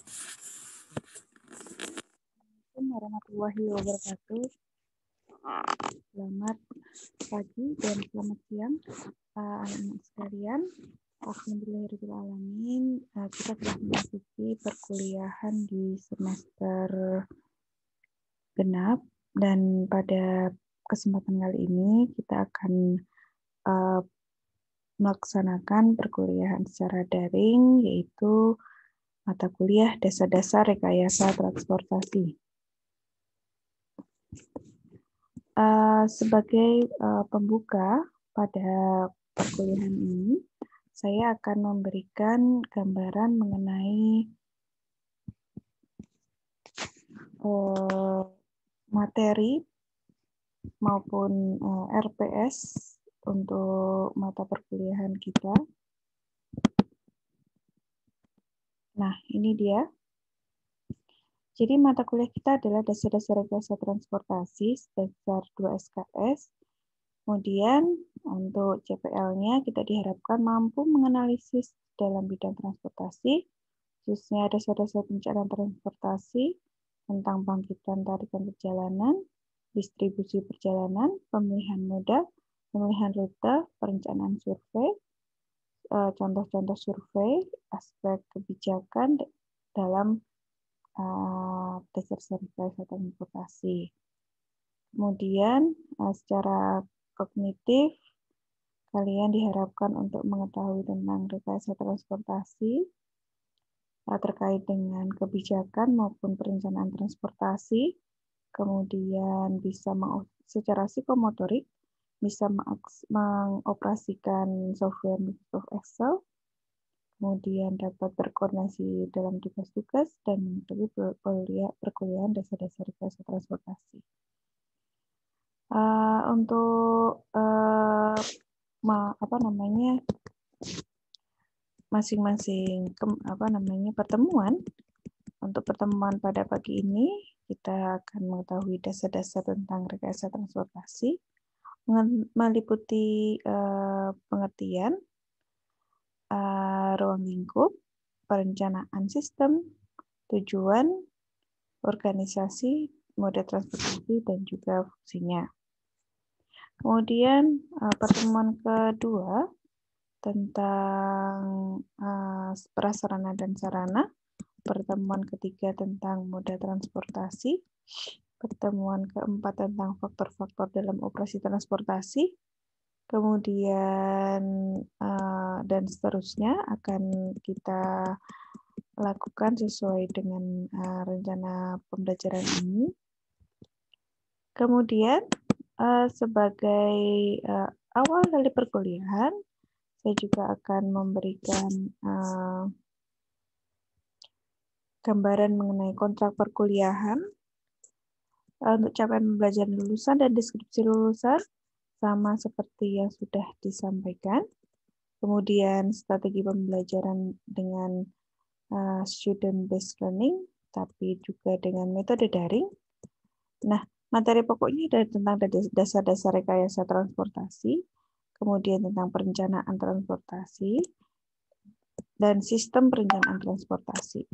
Assalamualaikum warahmatullahi wabarakatuh. Selamat pagi dan selamat siang anak-anak sekalian. Alhamdulillahirrahmanirrahim. Kita telah memasuki perkuliahan di semester genap dan pada kesempatan kali ini kita akan melaksanakan perkuliahan secara daring, yaitu mata kuliah dasar-dasar rekayasa transportasi. Sebagai pembuka pada perkuliahan ini, saya akan memberikan gambaran mengenai materi maupun RPS untuk mata perkuliahan kita. Nah, ini dia. Jadi mata kuliah kita adalah dasar-dasar rekayasa transportasi sebesar 2 SKS. Kemudian untuk CPL-nya kita diharapkan mampu menganalisis dalam bidang transportasi, khususnya dasar-dasar perencanaan transportasi, tentang bangkitan tarikan perjalanan, distribusi perjalanan, pemilihan moda, pemilihan rute, perencanaan survei, contoh-contoh survei, aspek kebijakan dalam dasar rekayasa transportasi. Kemudian secara kognitif, kalian diharapkan untuk mengetahui tentang rekayasa transportasi terkait dengan kebijakan maupun perencanaan transportasi, kemudian bisa secara psikomotorik bisa mengoperasikan software Microsoft Excel, kemudian dapat berkoordinasi dalam tugas-tugas dan mengetahui perkuliahan dasar-dasar rekayasa transportasi. Untuk masing-masing pertemuan. Untuk pertemuan pada pagi ini kita akan mengetahui dasar-dasar tentang rekayasa transportasi, meliputi pengertian, ruang lingkup, perencanaan sistem, tujuan, organisasi, mode transportasi, dan juga fungsinya. Kemudian pertemuan kedua tentang prasarana dan sarana, pertemuan ketiga tentang moda transportasi, pertemuan keempat tentang faktor-faktor dalam operasi transportasi, kemudian dan seterusnya akan kita lakukan sesuai dengan rencana pembelajaran ini. Kemudian sebagai awal dari perkuliahan, saya juga akan memberikan gambaran mengenai kontrak perkuliahan untuk capaian pembelajaran lulusan dan deskripsi lulusan, sama seperti yang sudah disampaikan. Kemudian strategi pembelajaran dengan student-based learning, tapi juga dengan metode daring. Nah, materi pokoknya adalah tentang dasar-dasar rekayasa transportasi, kemudian tentang perencanaan transportasi, dan sistem perencanaan transportasi.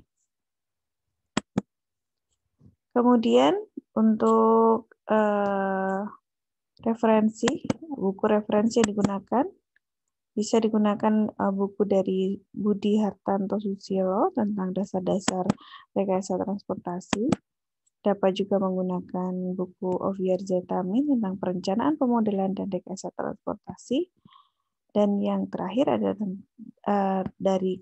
Kemudian untuk buku referensi yang digunakan, bisa digunakan buku dari Budi Hartanto Susilo tentang dasar-dasar rekayasa transportasi. Dapat juga menggunakan buku Oviar Zetamin tentang perencanaan, pemodelan, dan rekayasa transportasi. Dan yang terakhir adalah dari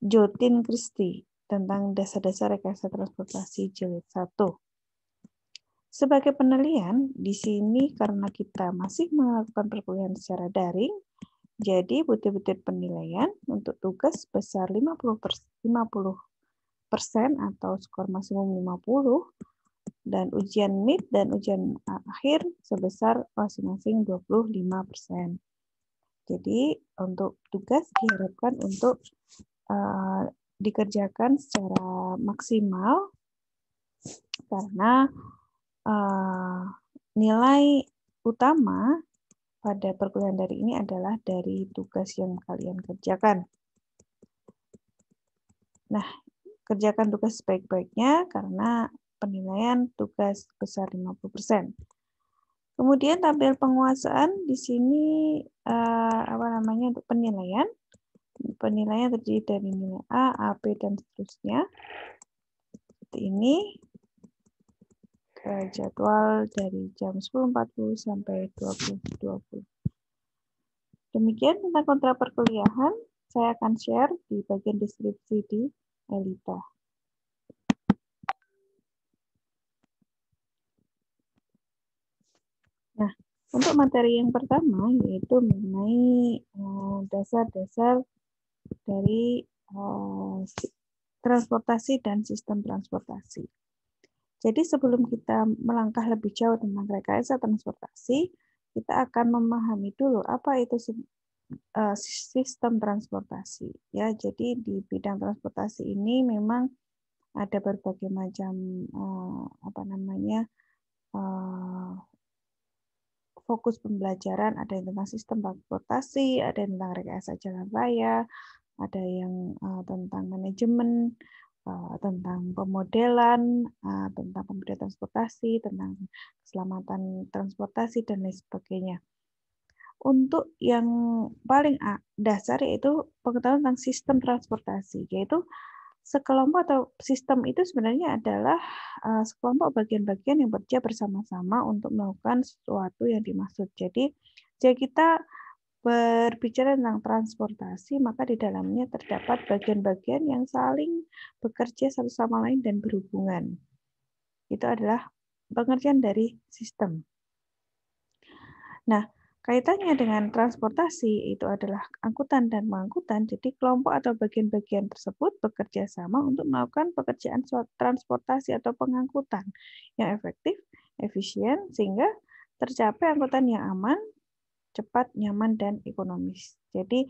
Jotin Christie tentang dasar-dasar rekayasa transportasi jilid 1. Sebagai penilaian, di sini karena kita masih melakukan perkuliahan secara daring, jadi butir-butir penilaian untuk tugas sebesar 50% atau skor maksimum 50, dan ujian mid dan ujian akhir sebesar masing-masing 25%. Jadi untuk tugas diharapkan untuk dikerjakan secara maksimal karena nilai utama pada perkuliahan dari ini adalah dari tugas yang kalian kerjakan. Nah, Kerjakan tugas sebaik-baiknya karena penilaian tugas besar 50%. Kemudian tampil penguasaan di sini untuk penilaian. Penilaian terdiri dari nilai A, B, dan seterusnya. Seperti ini. Jadwal dari jam 10.40 sampai 20.20. Demikian tentang kontrak perkuliahan. Saya akan share di bagian deskripsi di Elita. Nah, untuk materi yang pertama yaitu mengenai dasar-dasar dari transportasi dan sistem transportasi. Jadi sebelum kita melangkah lebih jauh tentang rekayasa transportasi, kita akan memahami dulu apa itu sistem transportasi. Ya, jadi di bidang transportasi ini memang ada berbagai macam fokus pembelajaran, ada yang tentang sistem transportasi, ada yang tentang rekayasa jalan raya, ada yang tentang manajemen, tentang pemodelan, tentang pemberdayaan transportasi, tentang keselamatan transportasi, dan lain sebagainya. Untuk yang paling dasar yaitu pengetahuan tentang sistem transportasi, yaitu sekelompok atau sistem itu sebenarnya adalah sekelompok bagian-bagian yang bekerja bersama-sama untuk melakukan sesuatu yang dimaksud. Jadi, jika kita berbicara tentang transportasi, maka di dalamnya terdapat bagian-bagian yang saling bekerja satu sama lain dan berhubungan. Itu adalah pengertian dari sistem. Nah, kaitannya dengan transportasi itu adalah angkutan dan pengangkutan, jadi kelompok atau bagian-bagian tersebut bekerja sama untuk melakukan pekerjaan transportasi atau pengangkutan yang efektif, efisien, sehingga tercapai angkutan yang aman, cepat, nyaman, dan ekonomis. Jadi,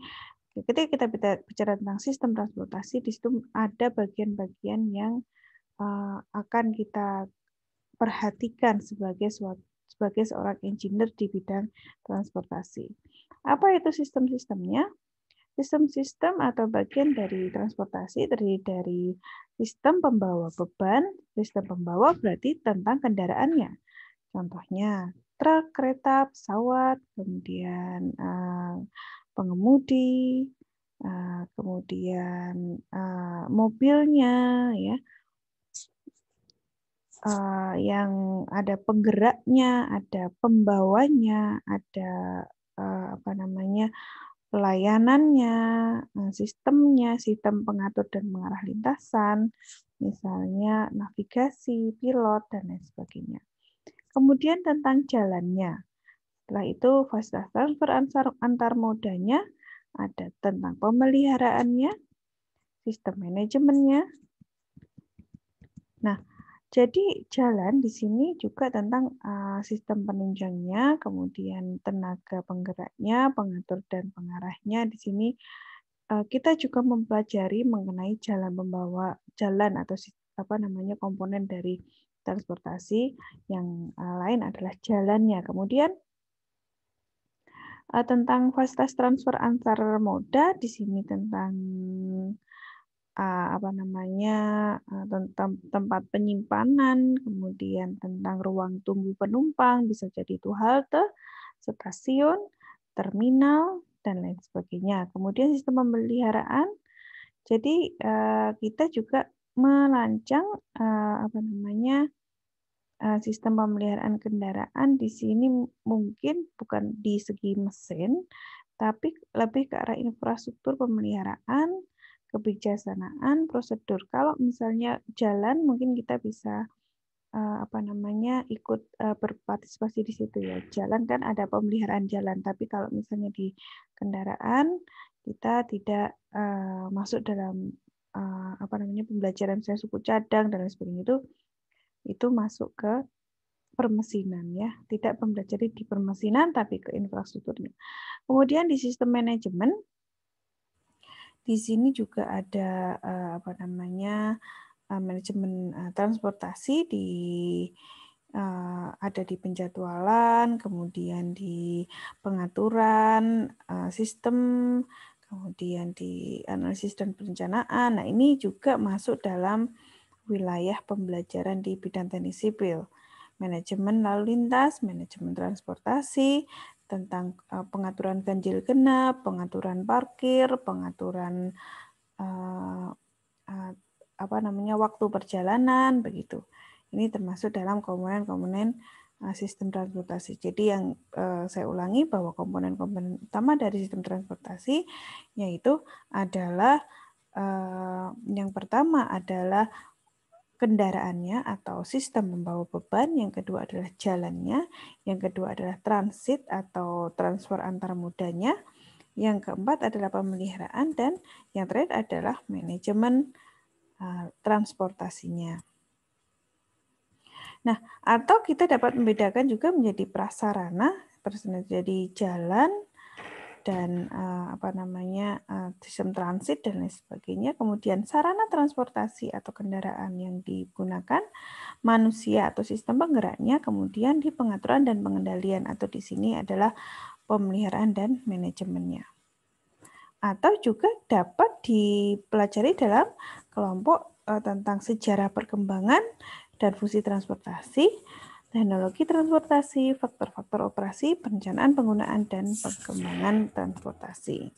ketika kita bicara tentang sistem transportasi, di situ ada bagian-bagian yang akan kita perhatikan sebagai seorang engineer di bidang transportasi. Apa itu sistem-sistemnya? Sistem-sistem atau bagian dari transportasi terdiri dari sistem pembawa beban. Sistem pembawa berarti tentang kendaraannya. Contohnya truk, kereta, pesawat, kemudian pengemudi, kemudian mobilnya, ya, yang ada penggeraknya, ada pembawanya, ada pelayanannya, sistemnya, sistem pengatur dan mengarah lintasan, misalnya navigasi, pilot, dan lain sebagainya. Kemudian tentang jalannya. Setelah itu fasilitas transfer antar modanya, ada tentang pemeliharaannya, sistem manajemennya. Nah, jadi jalan di sini juga tentang sistem penunjangnya, kemudian tenaga penggeraknya, pengatur dan pengarahnya. Di sini kita juga mempelajari mengenai jalan atau komponen dari transportasi. Yang lain adalah jalannya. Kemudian tentang fasilitas transfer antar moda, di sini tentang tempat penyimpanan, kemudian tentang ruang tunggu penumpang, bisa jadi itu halte, stasiun, terminal, dan lain sebagainya. Kemudian sistem pemeliharaan, jadi kita juga merancang sistem pemeliharaan kendaraan di sini mungkin bukan di segi mesin, tapi lebih ke arah infrastruktur pemeliharaan, kebijaksanaan, prosedur. Kalau misalnya jalan, mungkin kita bisa ikut berpartisipasi di situ ya. Jalan kan ada pemeliharaan jalan, tapi kalau misalnya di kendaraan kita tidak masuk dalam pembelajaran misalnya suku cadang dan lain sebagainya, itu masuk ke permesinan ya, tidak mempelajari di permesinan tapi ke infrastrukturnya. Kemudian di sistem manajemen, di sini juga ada manajemen transportasi ada di penjadwalan, kemudian di pengaturan sistem, kemudian di analisis dan perencanaan. Nah, ini juga masuk dalam wilayah pembelajaran di bidang teknik sipil. Manajemen lalu lintas, manajemen transportasi, tentang pengaturan ganjil genap, pengaturan parkir, pengaturan waktu perjalanan, begitu. Ini termasuk dalam komponen-komponen sistem transportasi. Jadi yang saya ulangi bahwa komponen-komponen utama dari sistem transportasi yaitu adalah yang pertama adalah kendaraannya atau sistem membawa beban, yang kedua adalah jalannya, yang kedua adalah transit atau transfer antar modanya, yang keempat adalah pemeliharaan, dan yang terakhir adalah manajemen transportasinya. Nah, atau kita dapat membedakan juga menjadi prasarana, jadi jalan dan sistem transit dan lain sebagainya. Kemudian sarana transportasi atau kendaraan yang digunakan, manusia atau sistem penggeraknya, kemudian di pengaturan dan pengendalian atau di sini adalah pemeliharaan dan manajemennya. Atau juga dapat dipelajari dalam kelompok tentang sejarah perkembangan dan fungsi transportasi, teknologi transportasi, faktor-faktor operasi, perencanaan penggunaan, dan perkembangan transportasi.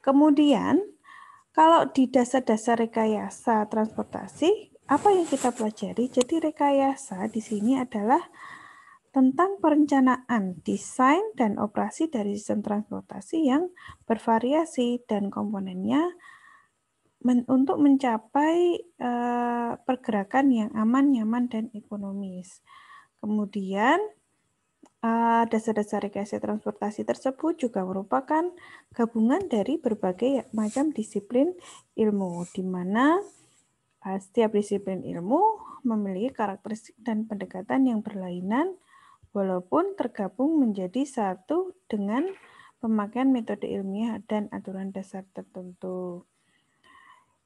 Kemudian, kalau di dasar-dasar rekayasa transportasi, apa yang kita pelajari? Jadi rekayasa di sini adalah tentang perencanaan, desain, dan operasi dari sistem transportasi yang bervariasi dan komponennya untuk mencapai pergerakan yang aman, nyaman, dan ekonomis. Kemudian, dasar-dasar rekayasa transportasi tersebut juga merupakan gabungan dari berbagai macam disiplin ilmu, di mana setiap disiplin ilmu memiliki karakteristik dan pendekatan yang berlainan, walaupun tergabung menjadi satu dengan pemakaian metode ilmiah dan aturan dasar tertentu.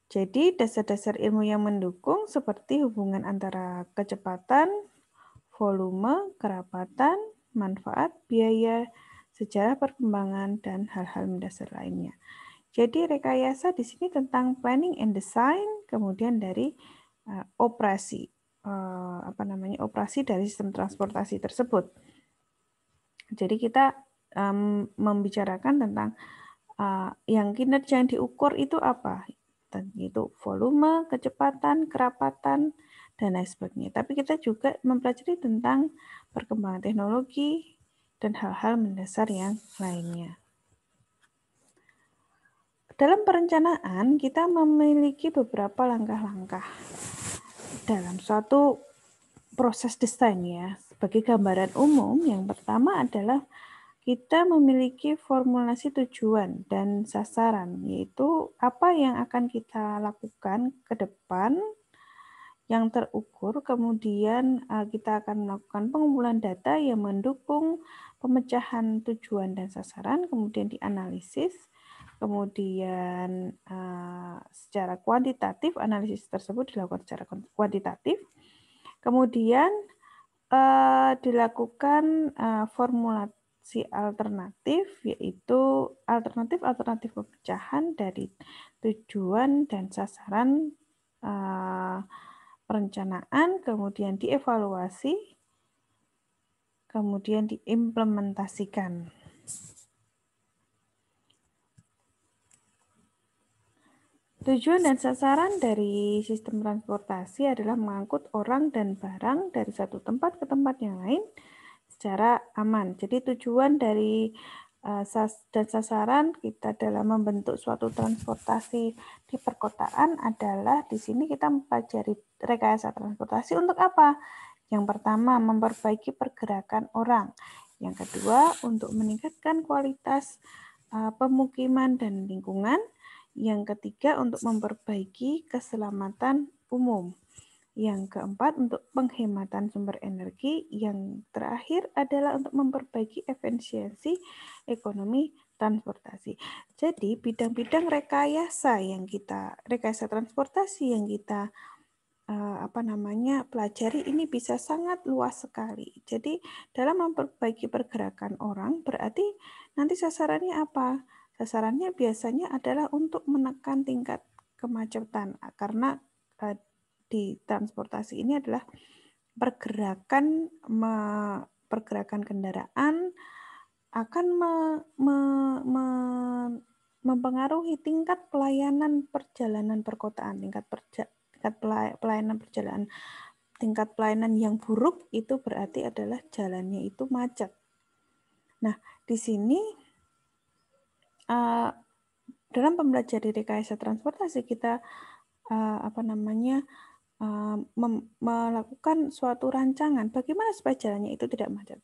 Jadi dasar-dasar ilmu yang mendukung seperti hubungan antara kecepatan, volume, kerapatan, manfaat, biaya, sejarah perkembangan, dan hal-hal mendasar lainnya. Jadi rekayasa di sini tentang planning and design, kemudian dari operasi, operasi dari sistem transportasi tersebut. Jadi kita membicarakan tentang yang kinerja yang diukur itu apa? Itu volume, kecepatan, kerapatan, dan lain sebagainya. Tapi kita juga mempelajari tentang perkembangan teknologi dan hal-hal mendasar yang lainnya. Dalam perencanaan, kita memiliki beberapa langkah-langkah dalam suatu proses desain ya. Sebagai gambaran umum, yang pertama adalah kita memiliki formulasi tujuan dan sasaran, yaitu apa yang akan kita lakukan ke depan yang terukur, kemudian kita akan melakukan pengumpulan data yang mendukung pemecahan tujuan dan sasaran, kemudian dianalisis, kemudian secara kuantitatif, analisis tersebut dilakukan secara kuantitatif, kemudian dilakukan formulasi alternatif, yaitu alternatif pemecahan dari tujuan dan sasaran perencanaan, kemudian dievaluasi, kemudian diimplementasikan. Tujuan dan sasaran dari sistem transportasi adalah mengangkut orang dan barang dari satu tempat ke tempat yang lain secara aman. Jadi tujuan dari dan sasaran kita dalam membentuk suatu transportasi di perkotaan adalah di sini kita mempelajari rekayasa transportasi untuk apa? Yang pertama, memperbaiki pergerakan orang. Yang kedua, untuk meningkatkan kualitas pemukiman dan lingkungan. Yang ketiga, untuk memperbaiki keselamatan umum. Yang keempat, untuk penghematan sumber energi. Yang terakhir adalah untuk memperbaiki efisiensi ekonomi transportasi. Jadi, bidang-bidang rekayasa transportasi yang kita pelajari ini bisa sangat luas sekali. Jadi dalam memperbaiki pergerakan orang berarti nanti sasarannya apa? Sasarannya biasanya adalah untuk menekan tingkat kemacetan karena di transportasi ini adalah pergerakan kendaraan akan mempengaruhi tingkat pelayanan perjalanan perkotaan, tingkat pelayanan yang buruk itu berarti adalah jalannya itu macet. Nah, di sini dalam pembelajaran rekayasa transportasi kita melakukan suatu rancangan bagaimana supaya jalannya itu tidak macet.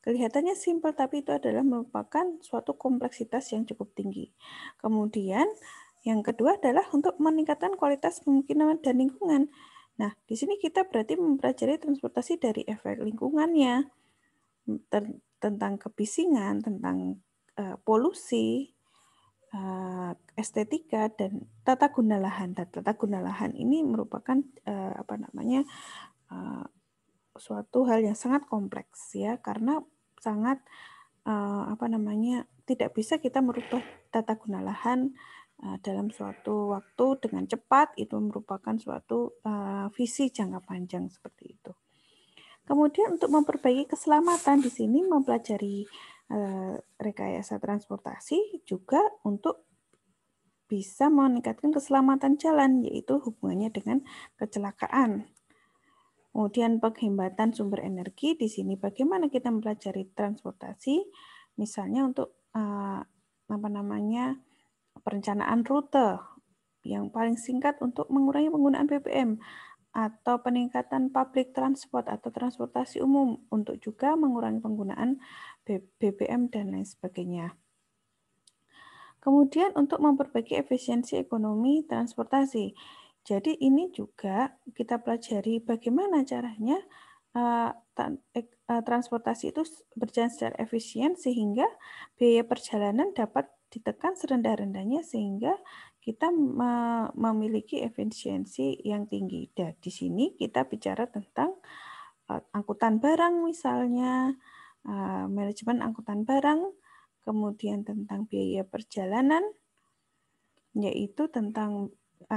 Kelihatannya simpel, tapi itu adalah merupakan suatu kompleksitas yang cukup tinggi. Kemudian, yang kedua adalah untuk meningkatkan kualitas pemukiman dan lingkungan. Nah, di sini kita berarti mempelajari transportasi dari efek lingkungannya, tentang kebisingan, tentang polusi, estetika, dan tata guna lahan. Tata guna lahan ini merupakan suatu hal yang sangat kompleks ya, karena sangat tidak bisa kita merubah tata guna lahan dalam suatu waktu dengan cepat. Itu merupakan suatu visi jangka panjang seperti itu. Kemudian untuk memperbaiki keselamatan di sini mempelajari rekayasa transportasi juga untuk bisa meningkatkan keselamatan jalan, yaitu hubungannya dengan kecelakaan. Kemudian penghematan sumber energi, di sini bagaimana kita mempelajari transportasi, misalnya untuk perencanaan rute yang paling singkat untuk mengurangi penggunaan BBM, atau peningkatan public transport atau transportasi umum untuk juga mengurangi penggunaan BBM dan lain sebagainya. Kemudian untuk memperbaiki efisiensi ekonomi transportasi. Jadi ini juga kita pelajari bagaimana caranya transportasi itu berjalan secara efisien sehingga biaya perjalanan dapat ditekan serendah-rendahnya sehingga kita memiliki efisiensi yang tinggi. Dan di sini kita bicara tentang angkutan barang misalnya, manajemen angkutan barang, kemudian tentang biaya perjalanan, yaitu tentang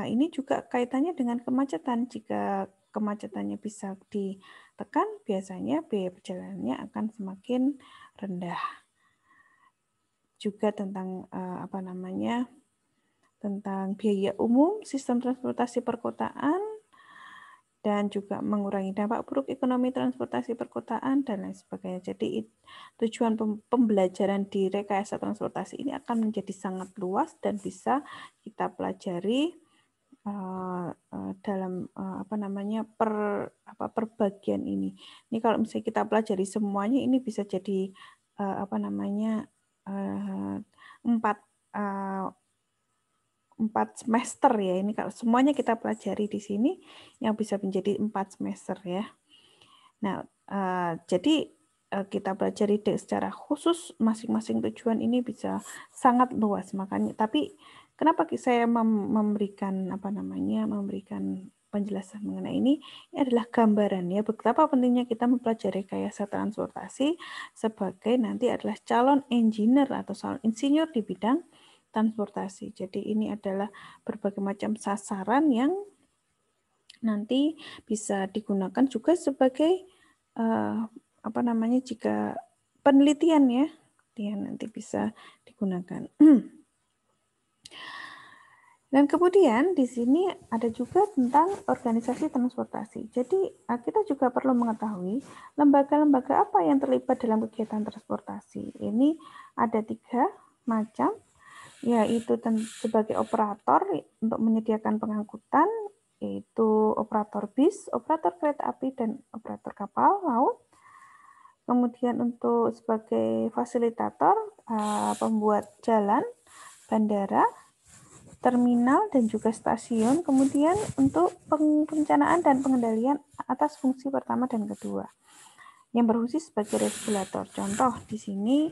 ini juga kaitannya dengan kemacetan. Jika kemacetannya bisa ditekan, biasanya biaya perjalanannya akan semakin rendah. Juga tentang tentang biaya umum, sistem transportasi perkotaan, dan juga mengurangi dampak buruk ekonomi transportasi perkotaan, dan lain sebagainya. Jadi tujuan pembelajaran di rekayasa transportasi ini akan menjadi sangat luas dan bisa kita pelajari dalam perbagian ini. Ini kalau misalnya kita pelajari semuanya, ini bisa jadi 4 semester ya. Ini kalau semuanya kita pelajari di sini yang bisa menjadi 4 semester ya. Nah, jadi kita pelajari secara khusus masing-masing tujuan ini bisa sangat luas. Makanya tapi kenapa saya memberikan penjelasan mengenai ini adalah gambaran ya betapa pentingnya kita mempelajari rekayasa transportasi sebagai nanti adalah calon engineer atau calon insinyur di bidang transportasi. Jadi ini adalah berbagai macam sasaran yang nanti bisa digunakan juga sebagai jika penelitian ya, dia nanti bisa digunakan. Dan kemudian di sini ada juga tentang organisasi transportasi. Jadi kita juga perlu mengetahui lembaga-lembaga apa yang terlibat dalam kegiatan transportasi. Ini ada 3 macam, yaitu sebagai operator untuk menyediakan pengangkutan, yaitu operator bis, operator kereta api, dan operator kapal laut. Kemudian untuk sebagai fasilitator, pembuat jalan, bandara, terminal, dan juga stasiun. Kemudian untuk perencanaan dan pengendalian atas fungsi pertama dan kedua, yang berfungsi sebagai regulator. Contoh di sini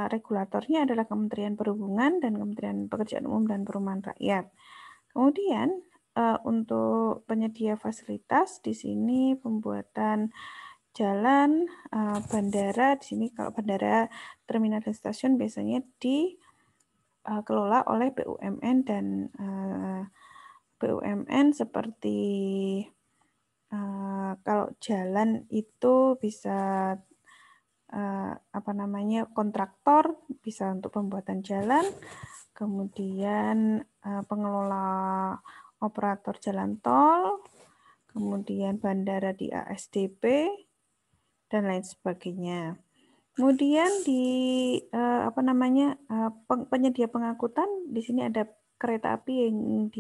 regulatornya adalah Kementerian Perhubungan dan Kementerian Pekerjaan Umum dan Perumahan Rakyat. Kemudian untuk penyedia fasilitas di sini pembuatan jalan, bandara. Di sini kalau bandara, terminal dan stasiun biasanya dikelola oleh BUMN dan BUMN seperti kalau jalan itu bisa kontraktor, bisa untuk pembuatan jalan, kemudian pengelola operator jalan tol, kemudian bandara di ASDP, dan lain sebagainya. Kemudian di penyedia pengangkutan, di sini ada kereta api yang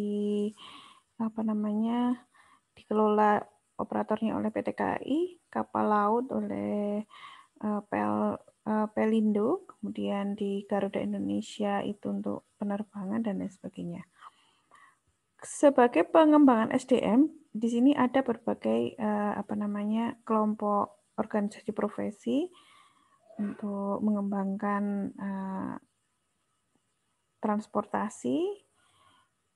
dikelola operatornya oleh PT KAI, kapal laut oleh Pelindo, kemudian di Garuda Indonesia itu untuk penerbangan dan lain sebagainya. Sebagai pengembangan SDM, di sini ada berbagai kelompok organisasi profesi untuk mengembangkan transportasi,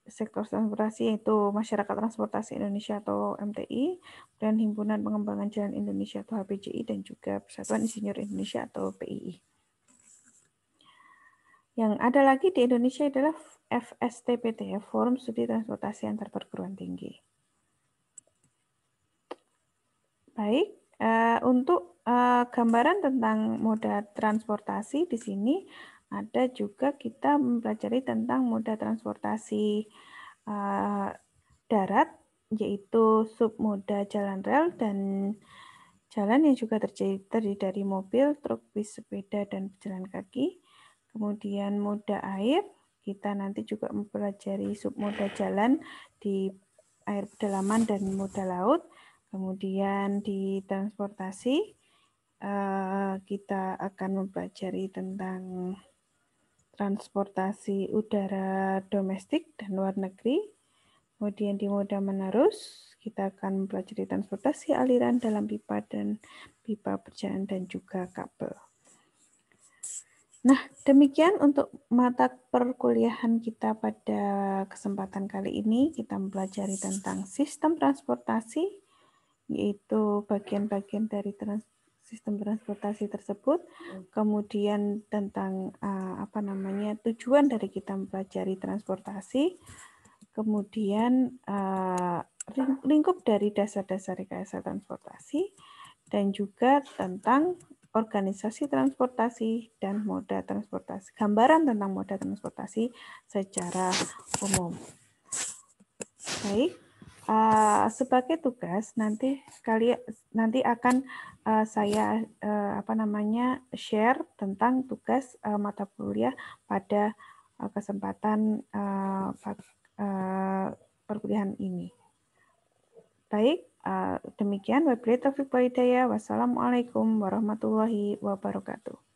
sektor transportasi yaitu Masyarakat Transportasi Indonesia atau MTI, dan Himpunan Pengembangan Jalan Indonesia atau HPJI, dan juga Persatuan Insinyur Indonesia atau PII. Yang ada lagi di Indonesia adalah FSTPT, Forum Studi Transportasi Antar Perguruan Tinggi. Baik, untuk gambaran tentang moda transportasi di sini ada juga kita mempelajari tentang moda transportasi darat, yaitu submoda jalan rel dan jalan yang juga terdiri dari mobil, truk, bis, sepeda, dan pejalan kaki. Kemudian moda air, kita nanti juga mempelajari submoda jalan di air pedalaman dan moda laut. Kemudian di transportasi, kita akan mempelajari tentang transportasi udara domestik dan luar negeri. Kemudian di moda menerus, kita akan mempelajari transportasi aliran dalam pipa dan pipa perjalanan dan juga kabel. Nah, demikian untuk mata perkuliahan kita pada kesempatan kali ini. Kita mempelajari tentang sistem transportasi, yaitu bagian-bagian dari sistem transportasi tersebut. Kemudian tentang tujuan dari kita mempelajari transportasi. Kemudian lingkup dari dasar-dasar rekayasa transportasi, dan juga tentang organisasi transportasi dan moda transportasi. Gambaran tentang moda transportasi secara umum. Baik, sebagai tugas nanti akan saya share tentang tugas mata kuliah pada kesempatan perkuliahan ini. Baik, demikian. Wabillahi taufiq wal hidayah. Wassalamualaikum warahmatullahi wabarakatuh.